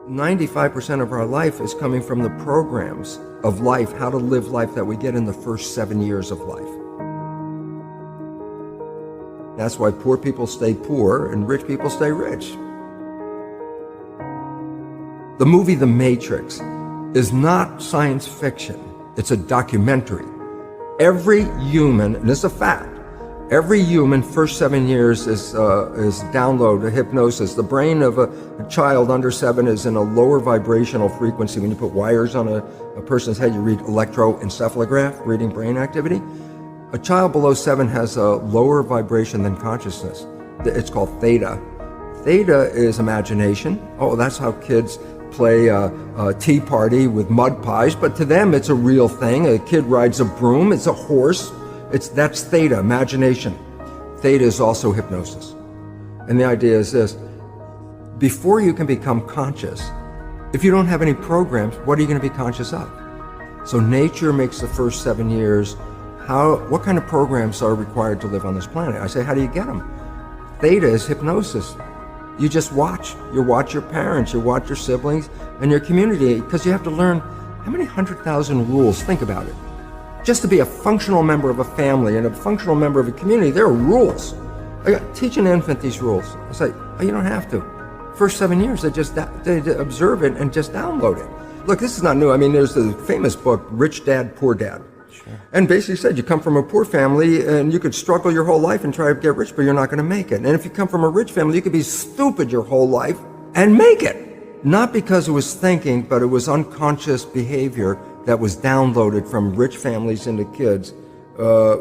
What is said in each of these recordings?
95% of our life is coming from the programs of life, how to live life that we get in the first 7 years of life. That's why poor people stay poor and rich people stay rich. The movie The Matrix is not science fiction. It's a documentary. Every human, and it's a fact, every human first 7 years is download hypnosis. The brain of a child under 7 is in a lower vibrational frequency. When you put wires on a person's head, you read electroencephalograph, reading brain activity. A child below 7 has a lower vibration than consciousness. It's called theta. Theta is imagination. Oh, that's how kids play a tea party with mud pies, but to them it's a real thing. A kid rides a broom, it's a horse. That's theta, imagination. Theta is also hypnosis. And the idea is this: before you can become conscious, if you don't have any programs, what are you going to be conscious of? So nature makes the first 7 years. What kind of programs are required to live on this planet? I say, how do you get them? Theta is hypnosis. You just watch. You watch your parents, you watch your siblings, and your community, because you have to learn how many 100,000 rules. Think about it. Just to be a functional member of a family and a functional member of a community, there are rules. Teach an infant these rules. I say, oh, you don't have to. First 7 years, they observe it and just download it. Look, this is not new. I mean, there's the famous book, Rich Dad, Poor Dad. Sure. And basically said you come from a poor family and you could struggle your whole life and try to get rich, but you're not going to make it. And if you come from a rich family, you could be stupid your whole life and make it. Not because it was thinking, but it was unconscious behavior that was downloaded from rich families into kids,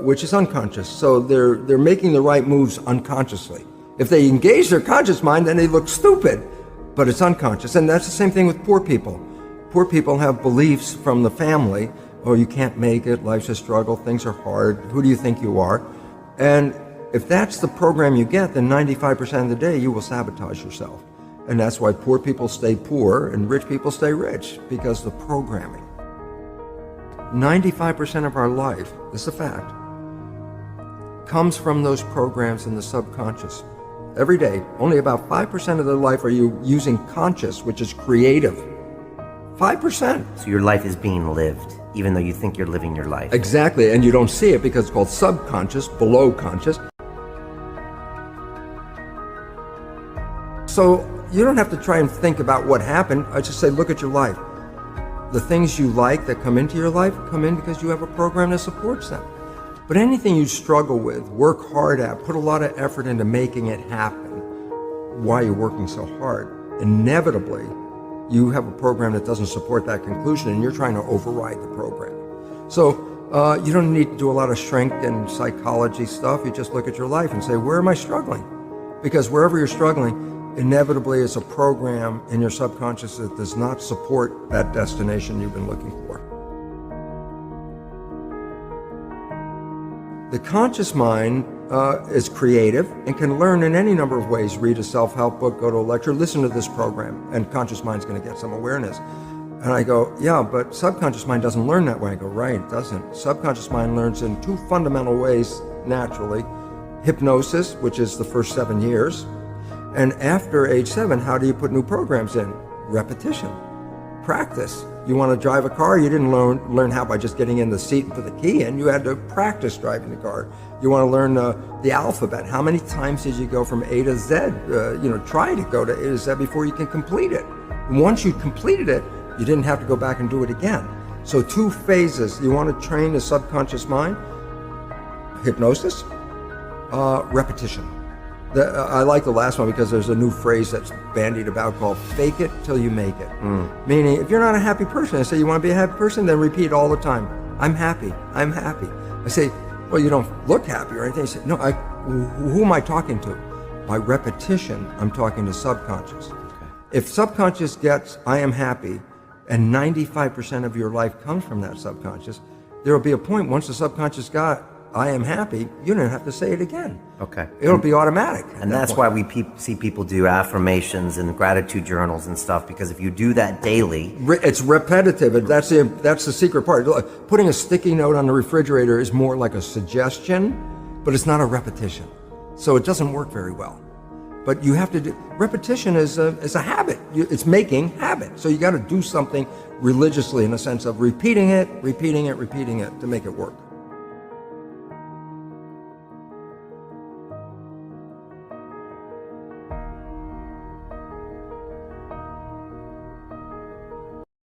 which is unconscious. So they're making the right moves unconsciously. If they engage their conscious mind, then they look stupid, but it's unconscious. And that's the same thing with poor people. Poor people have beliefs from the family. Oh, you can't make it, life's a struggle, things are hard, who do you think you are? And if that's the program you get, then 95% of the day you will sabotage yourself. And that's why poor people stay poor and rich people stay rich, because the programming. 95% of our life, this is a fact, comes from those programs in the subconscious. Every day, only about 5% of their life are you using conscious, which is creative. 5%. So your life is being lived, even though you think you're living your life. Exactly, and you don't see it because it's called subconscious, below conscious. So you don't have to try and think about what happened. I just say, look at your life. The things you like that come into your life come in because you have a program that supports them. But anything you struggle with, work hard at, put a lot of effort into making it happen, why you're working so hard, inevitably, you have a program that doesn't support that conclusion and you're trying to override the program. So you don't need to do a lot of strength and psychology stuff. You just look at your life and say, where am I struggling? Because wherever you're struggling, inevitably it's a program in your subconscious that does not support that destination you've been looking for. The conscious mind is creative and can learn in any number of ways. Read a self-help book, go to a lecture, listen to this program, and conscious mind's going to get some awareness. And I go, yeah, but subconscious mind doesn't learn that way. I go, right, it doesn't. Subconscious mind learns in two fundamental ways naturally. Hypnosis, which is the first 7 years. And after age 7, how do you put new programs in? Repetition, practice. You want to drive a car, you didn't learn how by just getting in the seat and put the key in. You had to practice driving the car. You want to learn the alphabet. How many times did you go from A to Z? Try to go to A to Z before you can complete it. Once you completed it, you didn't have to go back and do it again. So 2 phases. You want to train the subconscious mind, hypnosis, repetition. I like the last one because there's a new phrase that's bandied about called fake it till you make it. Meaning, if you're not a happy person, I say, you want to be a happy person? Then repeat all the time, I'm happy, I'm happy. I say, well, you don't look happy or anything. I say, no, who am I talking to? By repetition, I'm talking to subconscious. Okay. If subconscious gets, I am happy, and 95% of your life comes from that subconscious, there will be a point once the subconscious got, I am happy, you don't have to say it again. Okay. It'll be automatic. And that's why we see people do affirmations and gratitude journals and stuff, because if you do that daily... It's repetitive. That's the secret part. Look, putting a sticky note on the refrigerator is more like a suggestion, but it's not a repetition. So it doesn't work very well. But you have to do, repetition is a habit. It's making habit. So you got to do something religiously in the sense of repeating it to make it work.